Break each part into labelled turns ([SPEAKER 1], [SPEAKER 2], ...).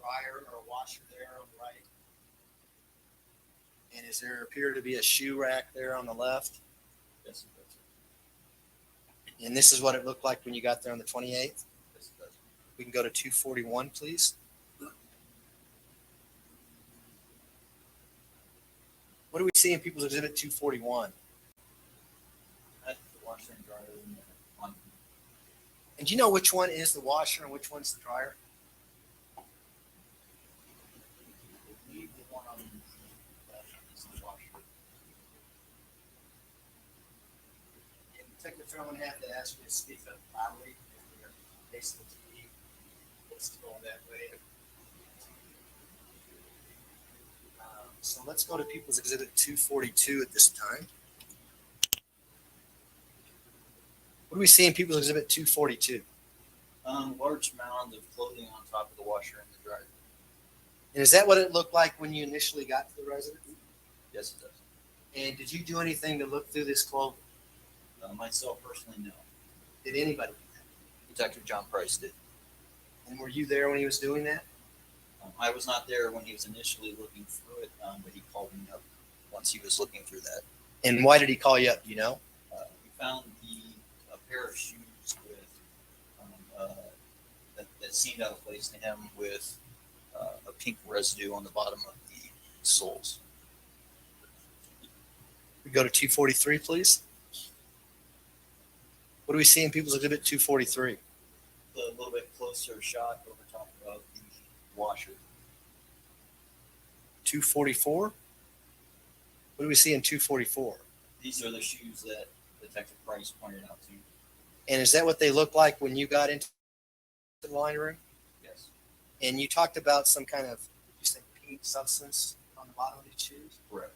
[SPEAKER 1] dryer or a washer there on the right? And is there appear to be a shoe rack there on the left?
[SPEAKER 2] Yes, it does.
[SPEAKER 1] And this is what it looked like when you got there on the 28th?
[SPEAKER 2] Yes, it does.
[SPEAKER 1] We can go to 241, please. What do we see in People's Exhibit 241?
[SPEAKER 2] That's the washer and dryer in there.
[SPEAKER 1] And do you know which one is the washer and which one's the dryer?
[SPEAKER 2] I believe the one on the left is the washer.
[SPEAKER 1] And Detective, I'm going to have to ask you to speak up loudly if you're facing the TV. It's going that way. So let's go to People's Exhibit 242 at this time. What do we see in People's Exhibit 242?
[SPEAKER 2] Large mound of clothing on top of the washer and the dryer.
[SPEAKER 1] And is that what it looked like when you initially got to the residence?
[SPEAKER 2] Yes, it does.
[SPEAKER 1] And did you do anything to look through this clothing?
[SPEAKER 2] Myself personally, no.
[SPEAKER 1] Did anybody do that?
[SPEAKER 2] Detective John Price did.
[SPEAKER 1] And were you there when he was doing that?
[SPEAKER 2] I was not there when he was initially looking through it, but he called me up once he was looking through that.
[SPEAKER 1] And why did he call you up? Do you know?
[SPEAKER 2] We found a pair of shoes with that seemed out of place to him with a pink residue on the bottom of the soles.
[SPEAKER 1] We go to 243, please. What do we see in People's Exhibit 243?
[SPEAKER 2] A little bit closer shot over top of the washer.
[SPEAKER 1] 244. What do we see in 244?
[SPEAKER 2] These are the shoes that Detective Price pointed out to me.
[SPEAKER 1] And is that what they looked like when you got into the laundry room?
[SPEAKER 2] Yes.
[SPEAKER 1] And you talked about some kind of, you said pink substance on the bottom of these shoes?
[SPEAKER 2] Correct.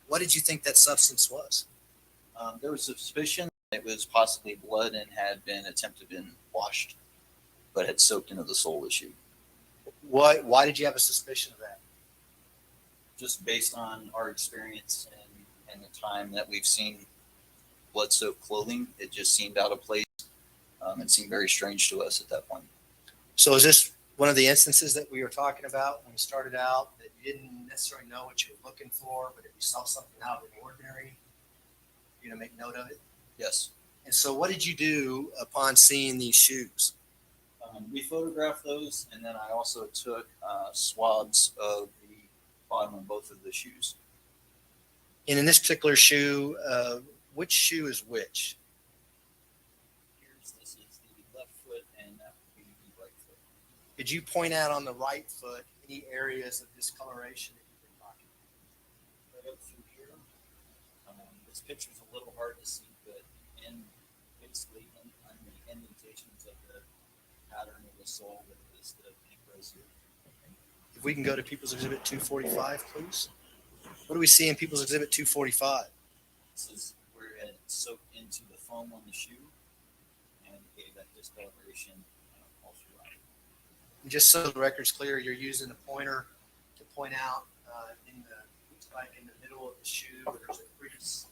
[SPEAKER 1] What did you think that substance was?
[SPEAKER 2] There was suspicion it was possibly blood and had been attempted and washed, but had soaked into the sole of the shoe.
[SPEAKER 1] Why did you have a suspicion of that?
[SPEAKER 2] Just based on our experience and the time that we've seen blood-soaked clothing, it just seemed out of place. It seemed very strange to us at that point.
[SPEAKER 1] So is this one of the instances that we were talking about when we started out, that you didn't necessarily know what you were looking for, but if you saw something out of the ordinary, you're going to make note of it?
[SPEAKER 2] Yes.
[SPEAKER 1] And so what did you do upon seeing these shoes?
[SPEAKER 2] We photographed those, and then I also took swabs of the bottom of both of the shoes.
[SPEAKER 1] And in this particular shoe, which shoe is which?
[SPEAKER 2] This is the left foot, and that would be the right foot.
[SPEAKER 1] Could you point out on the right foot any areas of discoloration that you've been talking about?
[SPEAKER 2] Right up through here. This picture's a little hard to see, but basically on the indentations of the pattern of the sole that is the pink residue.
[SPEAKER 1] If we can go to People's Exhibit 245, please. What do we see in People's Exhibit 245?
[SPEAKER 2] This is where it soaked into the foam on the shoe and gave that discoloration all throughout.
[SPEAKER 1] And just so the record's clear, you're using a pointer to point out in the middle of the shoe where there's a crease.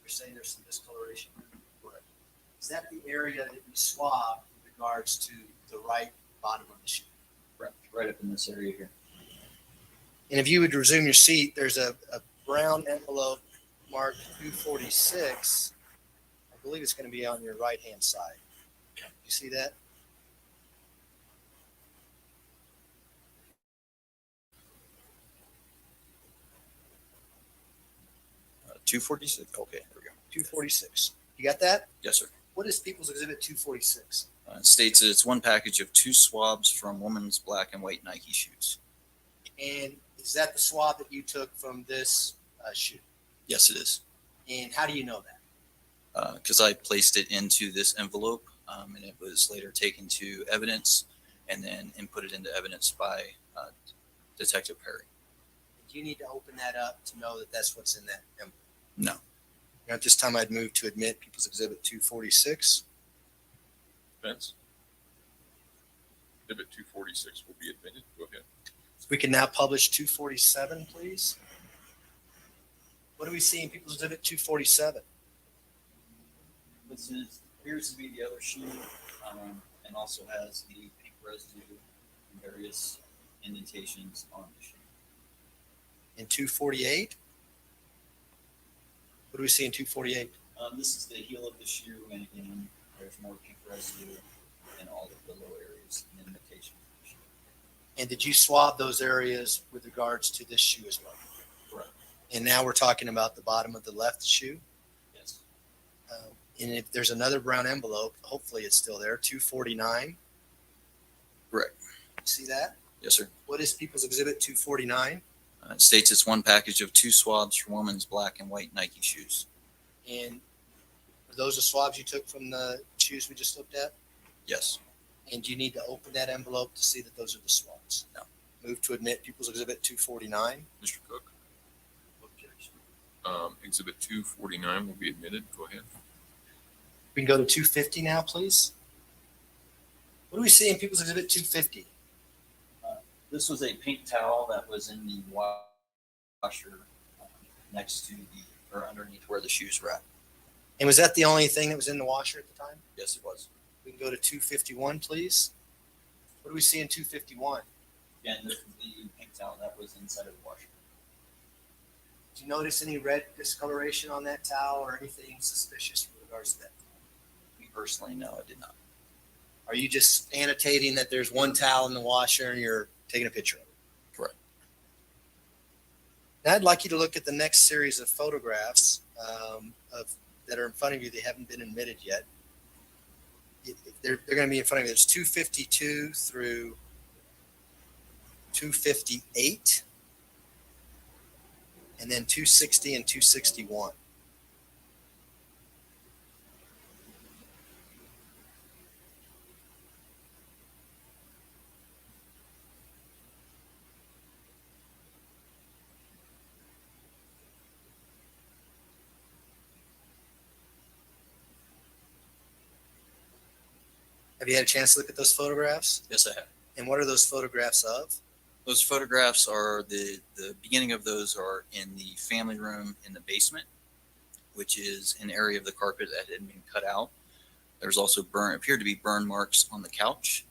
[SPEAKER 1] You're saying there's some discoloration.
[SPEAKER 2] Correct.
[SPEAKER 1] Is that the area that you swabbed in regards to the right bottom of the shoe?
[SPEAKER 2] Right up in this area here.
[SPEAKER 1] And if you would resume your seat, there's a brown envelope marked 246. I believe it's going to be on your right-hand side. You see that?
[SPEAKER 2] Uh, 246. Okay, there we go.
[SPEAKER 1] 246. You got that?
[SPEAKER 2] Yes, sir.
[SPEAKER 1] What is People's Exhibit 246?
[SPEAKER 2] It states that it's one package of 2 swabs from women's black and white Nike shoes.
[SPEAKER 1] And is that the swab that you took from this shoe?
[SPEAKER 2] Yes, it is.
[SPEAKER 1] And how do you know that?
[SPEAKER 2] Because I placed it into this envelope, and it was later taken to evidence and then inputted into evidence by Detective Perry.
[SPEAKER 1] Do you need to open that up to know that that's what's in that envelope?
[SPEAKER 2] No.
[SPEAKER 1] Now, at this time, I'd move to admit People's Exhibit 246.
[SPEAKER 3] Defense. Exhibit 246 will be admitted. Go ahead.
[SPEAKER 1] We can now publish 247, please. What do we see in People's Exhibit 247?
[SPEAKER 2] This appears to be the other shoe, and also has the pink residue and various indentations on the shoe.
[SPEAKER 1] In 248? What do we see in 248?
[SPEAKER 2] This is the heel of the shoe, and again, there's more pink residue in all of the low areas and indentations of the shoe.
[SPEAKER 1] And did you swab those areas with regards to this shoe as well?
[SPEAKER 2] Correct.
[SPEAKER 1] And now we're talking about the bottom of the left shoe.
[SPEAKER 2] Yes.
[SPEAKER 1] And if there's another brown envelope, hopefully it's still there, 249.
[SPEAKER 2] Correct.
[SPEAKER 1] See that?
[SPEAKER 2] Yes, sir.
[SPEAKER 1] What is People's Exhibit 249?
[SPEAKER 2] It states it's one package of 2 swabs for women's black and white Nike shoes.
[SPEAKER 1] And are those the swabs you took from the shoes we just looked at?
[SPEAKER 2] Yes.
[SPEAKER 1] And do you need to open that envelope to see that those are the swabs?
[SPEAKER 2] No.
[SPEAKER 1] Move to admit People's Exhibit 249.
[SPEAKER 3] Mr. Cook,
[SPEAKER 2] Objection.
[SPEAKER 3] Exhibit 249 will be admitted. Go ahead.
[SPEAKER 1] We can go to 250 now, please. What do we see in People's Exhibit 250?
[SPEAKER 2] This was a pink towel that was in the washer next to the, or underneath where the shoes were at.
[SPEAKER 1] And was that the only thing that was in the washer at the time?
[SPEAKER 2] Yes, it was.
[SPEAKER 1] We can go to 251, please. What do we see in 251?
[SPEAKER 2] Again, this is the pink towel that was inside of the washer.
[SPEAKER 1] Do you notice any red discoloration on that towel or anything suspicious with regards to that?
[SPEAKER 2] Me personally, no, I did not.
[SPEAKER 1] Are you just annotating that there's one towel in the washer and you're taking a picture of it?
[SPEAKER 2] Correct.
[SPEAKER 1] Now I'd like you to look at the next series of photographs that are in front of you. They haven't been admitted yet. They're going to be in front of you. There's 252 through 258, and then 260 and 261. Have you had a chance to look at those photographs?
[SPEAKER 2] Yes, I have.
[SPEAKER 1] And what are those photographs of?
[SPEAKER 2] Those photographs are the beginning of those are in the family room in the basement, which is an area of the carpet that had been cut out. There's also appeared to be burn marks on the couch.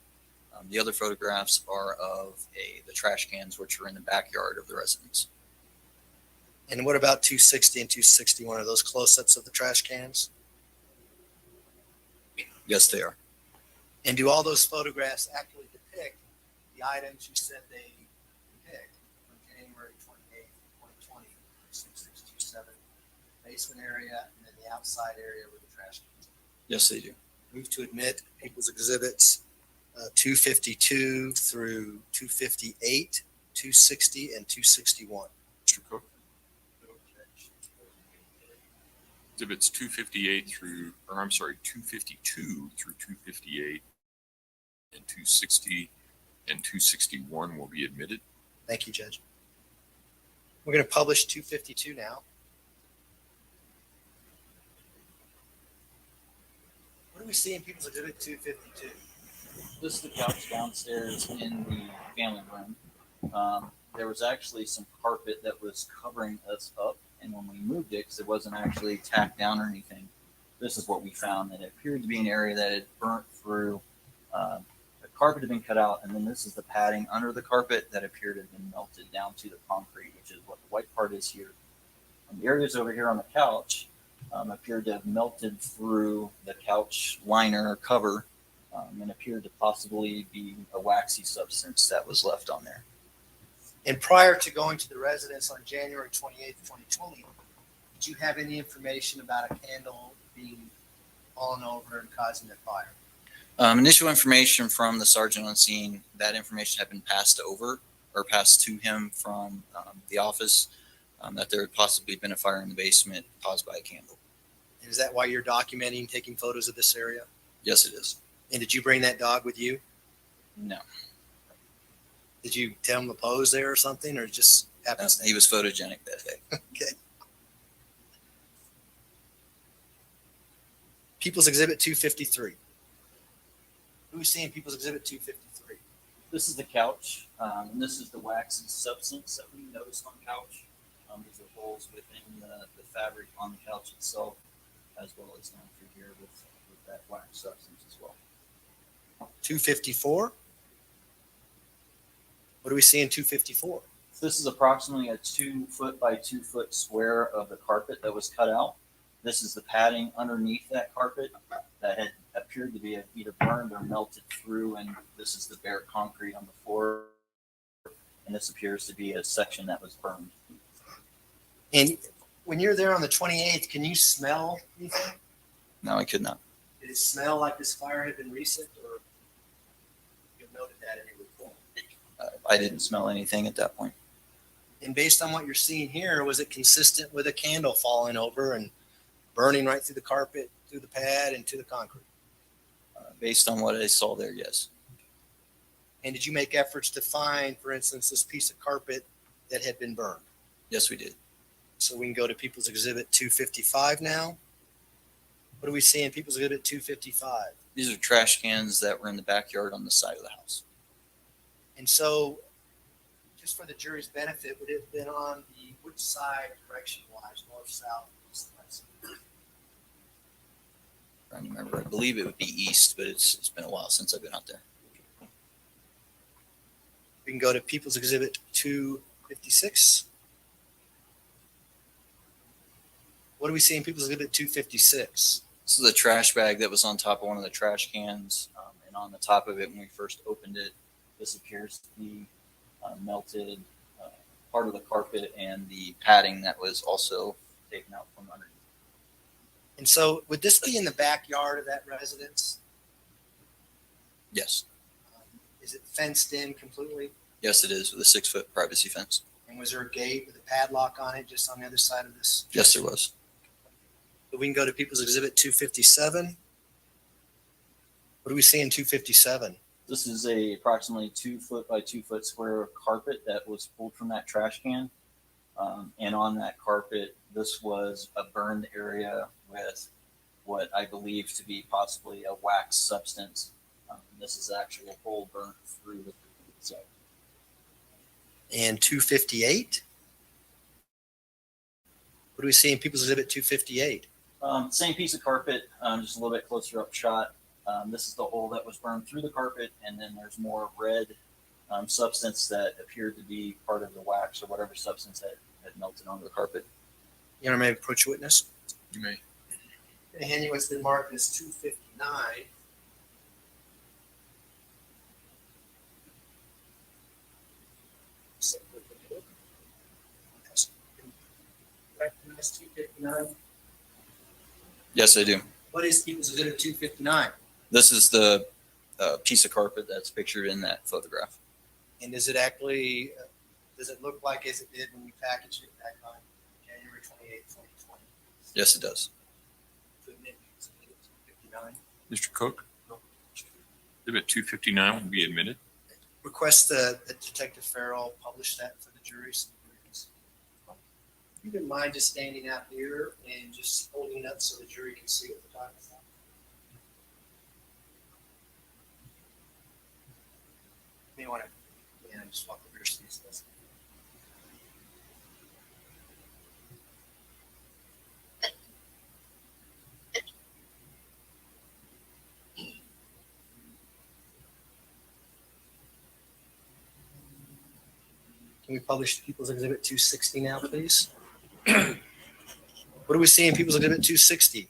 [SPEAKER 2] The other photographs are of the trash cans, which are in the backyard of the residence.
[SPEAKER 1] And what about 260 and 261? Are those close-ups of the trash cans?
[SPEAKER 2] Yes, they are.
[SPEAKER 1] And do all those photographs accurately depict the items you said they depict from January 28th, 2020, 6627, basement area, and then the outside area where the trash cans are?
[SPEAKER 2] Yes, they do.
[SPEAKER 1] Move to admit People's Exhibits 252 through 258, 260, and 261.
[SPEAKER 3] Mr. Cook, exhibits 258 through, or I'm sorry, 252 through 258 and 260 and 261 will be admitted.
[SPEAKER 1] Thank you, Judge. We're going to publish 252 now. What do we see in People's Exhibit 252?
[SPEAKER 2] This is the couch downstairs in the family room. There was actually some carpet that was covering us up, and when we moved it, because it wasn't actually tacked down or anything, this is what we found. That it appeared to be an area that had burnt through. The carpet had been cut out, and then this is the padding under the carpet that appeared to have been melted down to the concrete, which is what the white part is here. And the areas over here on the couch appeared to have melted through the couch liner or cover, and appeared to possibly be a waxy substance that was left on there.
[SPEAKER 1] And prior to going to the residence on January 28th, 2020, did you have any information about a candle being fallen over and causing a fire?
[SPEAKER 2] Initial information from the sergeant on scene, that information had been passed over or passed to him from the office, that there had possibly been a fire in the basement caused by a candle.
[SPEAKER 1] And is that why you're documenting, taking photos of this area?
[SPEAKER 2] Yes, it is.
[SPEAKER 1] And did you bring that dog with you?
[SPEAKER 2] No.
[SPEAKER 1] Did you tell him to pose there or something, or just happens?
[SPEAKER 2] He was photogenic that day.
[SPEAKER 1] Okay. People's Exhibit 253. Who's seeing People's Exhibit 253?
[SPEAKER 2] This is the couch, and this is the waxy substance that we noticed on the couch. These are holes within the fabric on the couch itself, as well as down through here with that wax substance as well.
[SPEAKER 1] 254. What do we see in 254?
[SPEAKER 2] This is approximately a 2 foot by 2 foot square of the carpet that was cut out. This is the padding underneath that carpet that had appeared to be either burned or melted through, and this is the bare concrete on the floor. And this appears to be a section that was burned.
[SPEAKER 1] And when you're there on the 28th, can you smell anything?
[SPEAKER 2] No, I could not.
[SPEAKER 1] Did it smell like this fire had been recent, or you noted that in your report?
[SPEAKER 2] I didn't smell anything at that point.
[SPEAKER 1] And based on what you're seeing here, was it consistent with a candle falling over and burning right through the carpet, through the pad, and to the concrete?
[SPEAKER 2] Based on what I saw there, yes.
[SPEAKER 1] And did you make efforts to find, for instance, this piece of carpet that had been burned?
[SPEAKER 2] Yes, we did.
[SPEAKER 1] So we can go to People's Exhibit 255 now. What do we see in People's Exhibit 255?
[SPEAKER 2] These are trash cans that were in the backyard on the side of the house.
[SPEAKER 1] And so, just for the jury's benefit, would it have been on the which side direction-wise, north, south, east, west?
[SPEAKER 2] I don't remember. I believe it would be east, but it's been a while since I've been out there.
[SPEAKER 1] We can go to People's Exhibit 256. What do we see in People's Exhibit 256?
[SPEAKER 2] This is a trash bag that was on top of one of the trash cans, and on the top of it, when we first opened it, this appears to be melted part of the carpet and the padding that was also taken out from underneath.
[SPEAKER 1] And so, would this be in the backyard of that residence?
[SPEAKER 2] Yes.
[SPEAKER 1] Is it fenced in completely?
[SPEAKER 2] Yes, it is, with a 6 foot privacy fence.
[SPEAKER 1] And was there a gate with a padlock on it just on the other side of this?
[SPEAKER 2] Yes, there was.
[SPEAKER 1] But we can go to People's Exhibit 257. What do we see in 257?
[SPEAKER 2] This is a approximately 2 foot by 2 foot square of carpet that was pulled from that trash can. And on that carpet, this was a burned area with what I believe to be possibly a wax substance. This is actually a hole burnt through the so.
[SPEAKER 1] And 258? What do we see in People's Exhibit 258?
[SPEAKER 2] Same piece of carpet, just a little bit closer up shot. This is the hole that was burned through the carpet, and then there's more red substance that appeared to be part of the wax or whatever substance had melted onto the carpet.
[SPEAKER 1] You want to maybe approach a witness?
[SPEAKER 3] You may.
[SPEAKER 1] And hand you what's been marked as 259. Recognize 259.
[SPEAKER 2] Yes, I do.
[SPEAKER 1] What is People's Exhibit 259?
[SPEAKER 2] This is the piece of carpet that's pictured in that photograph.
[SPEAKER 1] And does it actually, does it look like as it did when we packaged it back on January 28, 2020?
[SPEAKER 2] Yes, it does.
[SPEAKER 1] To admit People's Exhibit 259.
[SPEAKER 3] Mr. Cook? Exhibit 259 will be admitted.
[SPEAKER 1] Request that Detective Farrell publish that for the jury. So you wouldn't mind just standing out here and just holding it up so the jury can see what we're talking about. You may want to just walk over here so you see this. Can we publish People's Exhibit 260 now, please? What do we see in People's Exhibit 260?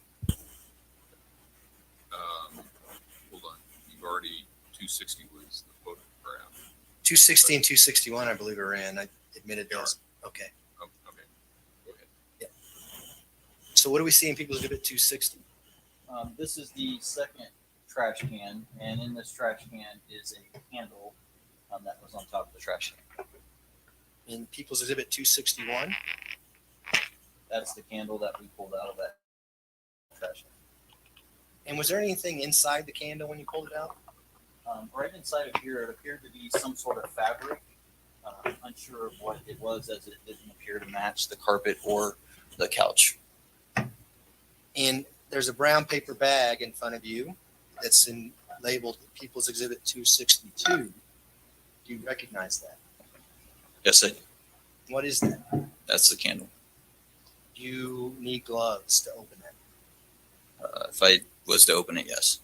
[SPEAKER 3] Hold on. You've already, 260 was the photograph.
[SPEAKER 1] 260 and 261, I believe, are in. I admitted those. Okay.
[SPEAKER 3] Oh, okay. Go ahead.
[SPEAKER 1] So what do we see in People's Exhibit 260?
[SPEAKER 2] This is the second trash can, and in this trash can is a candle that was on top of the trash can.
[SPEAKER 1] In People's Exhibit 261?
[SPEAKER 2] That's the candle that we pulled out of that trash can.
[SPEAKER 1] And was there anything inside the candle when you pulled it out?
[SPEAKER 2] Right inside of here, it appeared to be some sort of fabric. Unsure of what it was, as it didn't appear to match the carpet or the couch.
[SPEAKER 1] And there's a brown paper bag in front of you that's labeled People's Exhibit 262. Do you recognize that?
[SPEAKER 2] Yes, I do.
[SPEAKER 1] What is that?
[SPEAKER 2] That's the candle.
[SPEAKER 1] You need gloves to open it.
[SPEAKER 2] If I was to open it, yes.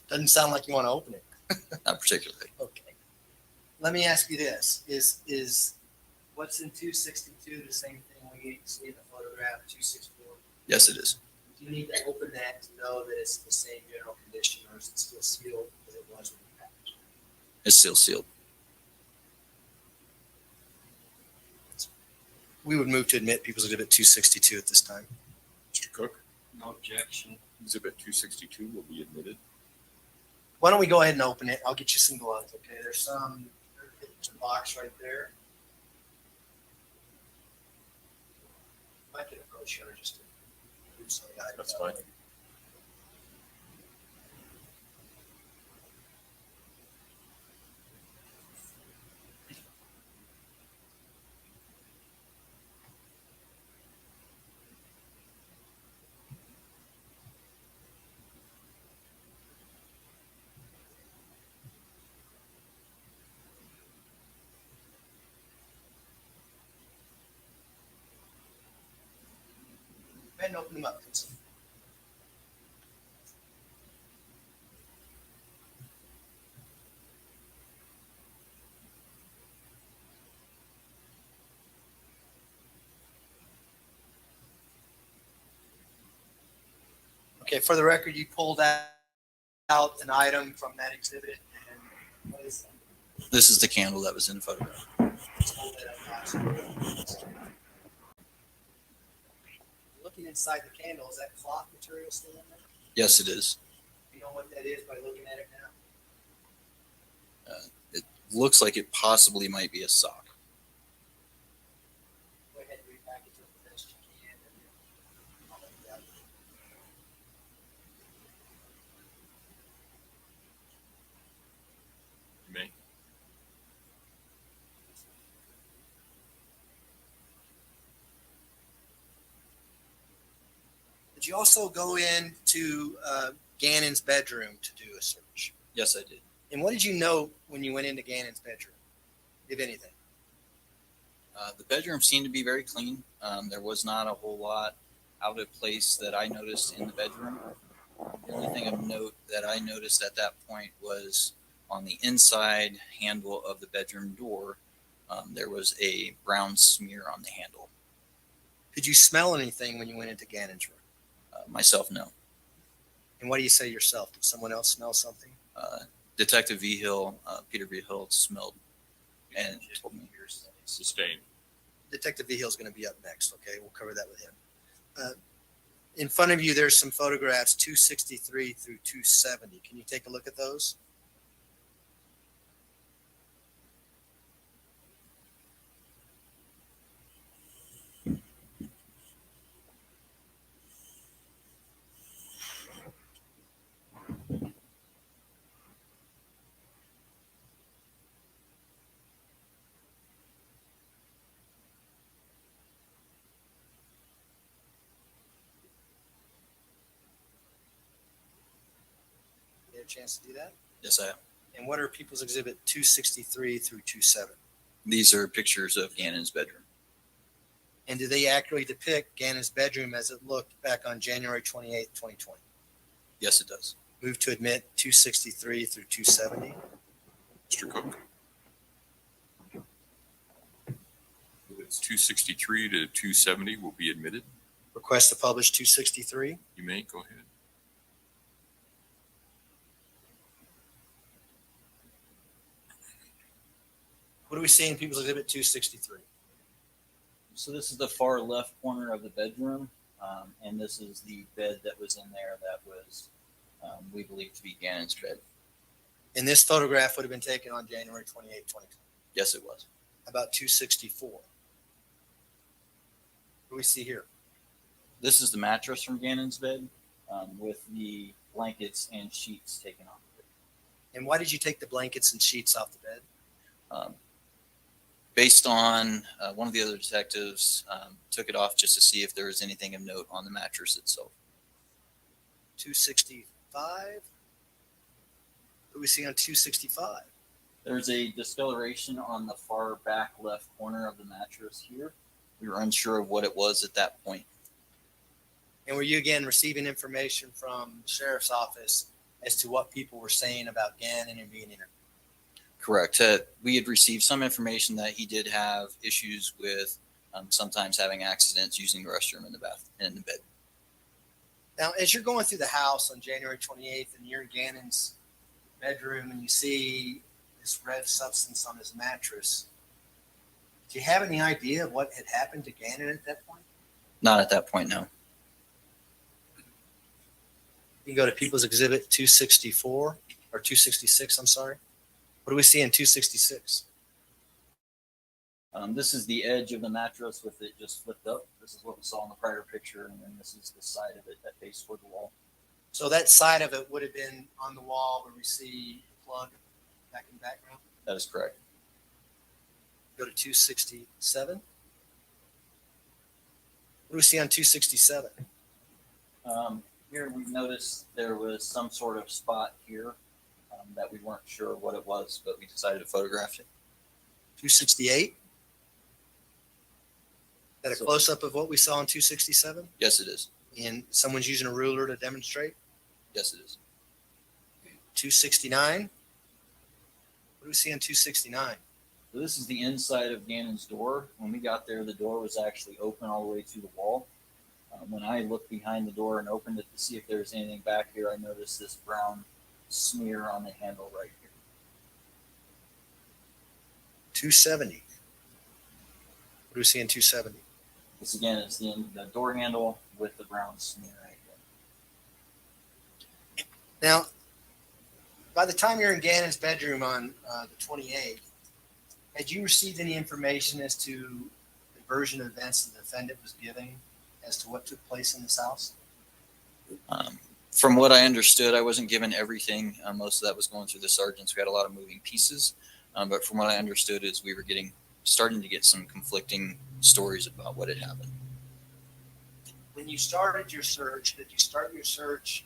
[SPEAKER 1] Doesn't sound like you want to open it.
[SPEAKER 2] Not particularly.
[SPEAKER 1] Okay. let me ask you this: is what's in 262 the same thing we see in the photograph 264?
[SPEAKER 2] Yes, it is.
[SPEAKER 1] Do you need to open that to know that it's the same general condition, or is it still sealed as it was when you packaged it?
[SPEAKER 2] It's still sealed.
[SPEAKER 1] We would move to admit People's Exhibit 262 at this time.
[SPEAKER 3] Mr. Cook,
[SPEAKER 4] No objection.
[SPEAKER 3] Exhibit 262 will be admitted.
[SPEAKER 1] Why don't we go ahead and open it? I'll get you some gloves, okay? There's some box right there. I can approach you just to move some of the items
[SPEAKER 3] That's
[SPEAKER 1] out.
[SPEAKER 3] fine.
[SPEAKER 1] Go ahead and open them up. Please. Okay, for the record, you pulled out an item from that exhibit. And what is that?
[SPEAKER 2] This is the candle that was in the photograph.
[SPEAKER 1] Let's hold that up. Looking inside the candle, is that cloth material still in there?
[SPEAKER 2] Yes, it is.
[SPEAKER 1] You know what that is by looking at it now?
[SPEAKER 2] It looks like it possibly might be a sock.
[SPEAKER 1] Go ahead and repackage it the best you can. And then I'll let you out.
[SPEAKER 3] You may.
[SPEAKER 1] Did you also go into Gannon's bedroom to do a search?
[SPEAKER 2] Yes, I did.
[SPEAKER 1] And what did you know when you went into Gannon's bedroom, if anything?
[SPEAKER 2] The bedroom seemed to be very clean. There was not a whole lot out of place that I noticed in the bedroom. The only thing of note that I noticed at that point was on the inside handle of the bedroom door, there was a brown smear on the handle.
[SPEAKER 1] Did you smell anything when you went into Gannon's room?
[SPEAKER 2] Myself, no.
[SPEAKER 1] And what do you say yourself? Did someone else smell something?
[SPEAKER 2] Detective Peter V. Hill smelled and told me.
[SPEAKER 3] Sustained.
[SPEAKER 1] Detective V. Hill's going to be up next. Okay, we'll cover that with him. In front of you, there's some photographs 263 through 270. Can you take a look at those? You had a chance to do that?
[SPEAKER 2] Yes, I have.
[SPEAKER 1] And what are People's Exhibit 263 through 27?
[SPEAKER 2] These are pictures of Gannon's bedroom.
[SPEAKER 1] And do they accurately depict Gannon's bedroom as it looked back on January 28, 2020?
[SPEAKER 2] Yes, it does.
[SPEAKER 1] Move to admit 263 through 270.
[SPEAKER 3] Mr. Cook. Exhibits 263 to 270 will be admitted.
[SPEAKER 1] Request to publish 263.
[SPEAKER 3] You may go ahead.
[SPEAKER 1] What do we see in People's Exhibit 263?
[SPEAKER 2] So this is the far left corner of the bedroom, and this is the bed that was in there that was, we believe to be Gannon's bed.
[SPEAKER 1] And this photograph would have been taken on January 28, 2020.
[SPEAKER 2] Yes, it was.
[SPEAKER 1] About 264. What do we see here?
[SPEAKER 2] This is the mattress from Gannon's bed with the blankets and sheets taken off of it.
[SPEAKER 1] And why did you take the blankets and sheets off the bed?
[SPEAKER 2] Based on one of the other detectives took it off just to see if there was anything of note on the mattress itself.
[SPEAKER 1] 265. What do we see on 265?
[SPEAKER 2] There's a discoloration on the far back left corner of the mattress here. We were unsure of what it was at that point.
[SPEAKER 1] And were you again receiving information from the sheriff's office as to what people were saying about Gannon and being interviewed?
[SPEAKER 2] Correct. We had received some information that he did have issues with sometimes having accidents using the restroom in the bed.
[SPEAKER 1] Now, as you're going through the house on January 28th and you're in Gannon's bedroom and you see this red substance on his mattress, do you have any idea of what had happened to Gannon at that point?
[SPEAKER 2] Not at that point, no.
[SPEAKER 1] You can go to People's Exhibit 264 or 266, I'm sorry. What do we see in 266?
[SPEAKER 2] This is the edge of the mattress with it just flipped up. This is what we saw in the prior picture, and then this is the side of it that faced toward the wall.
[SPEAKER 1] So that side of it would have been on the wall where we see the plug back in the background.
[SPEAKER 2] That is correct.
[SPEAKER 1] Go to 267. What do we see on 267?
[SPEAKER 2] Here we noticed there was some sort of spot here that we weren't sure what it was, but we decided to photograph it.
[SPEAKER 1] 268. Is that a
[SPEAKER 2] So-
[SPEAKER 1] close-up of what we saw in 267?
[SPEAKER 2] Yes, it is.
[SPEAKER 1] And someone's using a ruler to demonstrate?
[SPEAKER 2] Yes, it is.
[SPEAKER 1] 269. What do we see on 269?
[SPEAKER 2] So this is the inside of Gannon's door. When we got there, the door was actually open all the way to the wall. When I looked behind the door and opened it to see if there was anything back here, I noticed this brown smear on the handle right here.
[SPEAKER 1] 270. What do we see in 270?
[SPEAKER 2] This again is the door handle with the brown smear right here.
[SPEAKER 1] Now, by the time you're in Gannon's bedroom on the 28th, had you received any information as to the version of events the defendant was giving as to what took place in this house?
[SPEAKER 2] From what I understood, I wasn't given everything. Most of that was going through the sergeants. We had a lot of moving pieces. But from what I understood is we were starting to get some conflicting stories about what had happened.
[SPEAKER 1] When you started your search, did you start your search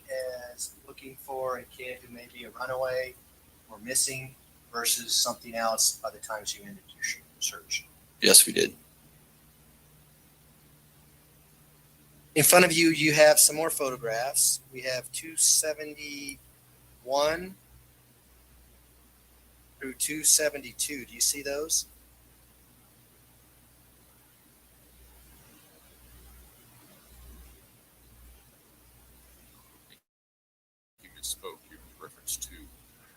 [SPEAKER 1] as looking for a kid who may be a runaway or missing versus something else by the time you ended your search?
[SPEAKER 2] Yes, we did.
[SPEAKER 1] In front of you, you have some more photographs. We have 271 through 272. Do you see those?
[SPEAKER 3] You misspoke. You referenced to.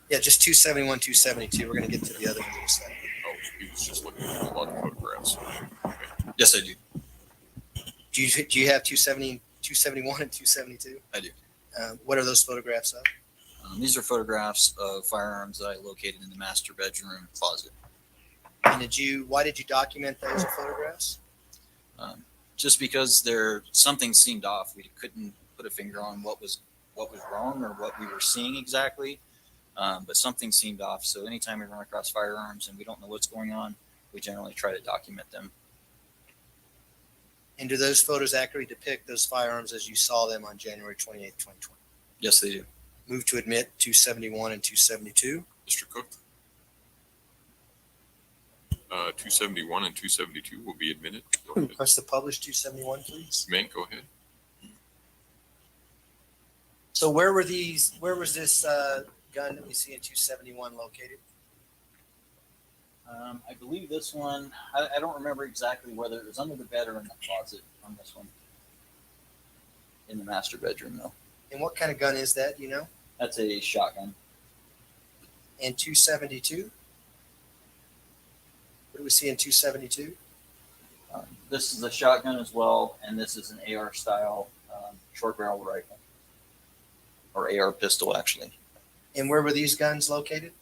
[SPEAKER 1] Yeah, just 271, 272. We're going to get to the other one in a second.
[SPEAKER 3] Oh, he was just looking at a lot of photographs. Okay.
[SPEAKER 2] Yes, I do.
[SPEAKER 1] Do you have 270, 271 and 272?
[SPEAKER 2] I do.
[SPEAKER 1] What are those photographs of?
[SPEAKER 2] These are photographs of firearms that I located in the master bedroom closet.
[SPEAKER 1] And why did you document those photographs?
[SPEAKER 2] Just because something seemed off. We couldn't put a finger on what was wrong or what we were seeing exactly, but something seemed off. So anytime we run across firearms and we don't know what's going on, we generally try to document them.
[SPEAKER 1] And do those photos accurately depict those firearms as you saw them on January 28th, 2020?
[SPEAKER 2] Yes, they do.
[SPEAKER 1] Move to admit 271 and 272.
[SPEAKER 3] Mr. Cook? 271 and 272 will be admitted. Go ahead.
[SPEAKER 1] Press the publish 271, please.
[SPEAKER 3] Mink, go ahead.
[SPEAKER 1] So where was this gun that we see in 271 located?
[SPEAKER 2] I believe this one, I don't remember exactly whether it was under the bed or in the closet on this one. In the master bedroom, though.
[SPEAKER 1] And what kind of gun is that, you know?
[SPEAKER 2] That's a shotgun.
[SPEAKER 1] And 272? What do we see in 272?
[SPEAKER 2] This is a shotgun as well, and this is an AR style short barrel rifle. Or AR pistol, actually.
[SPEAKER 1] And where were these guns located?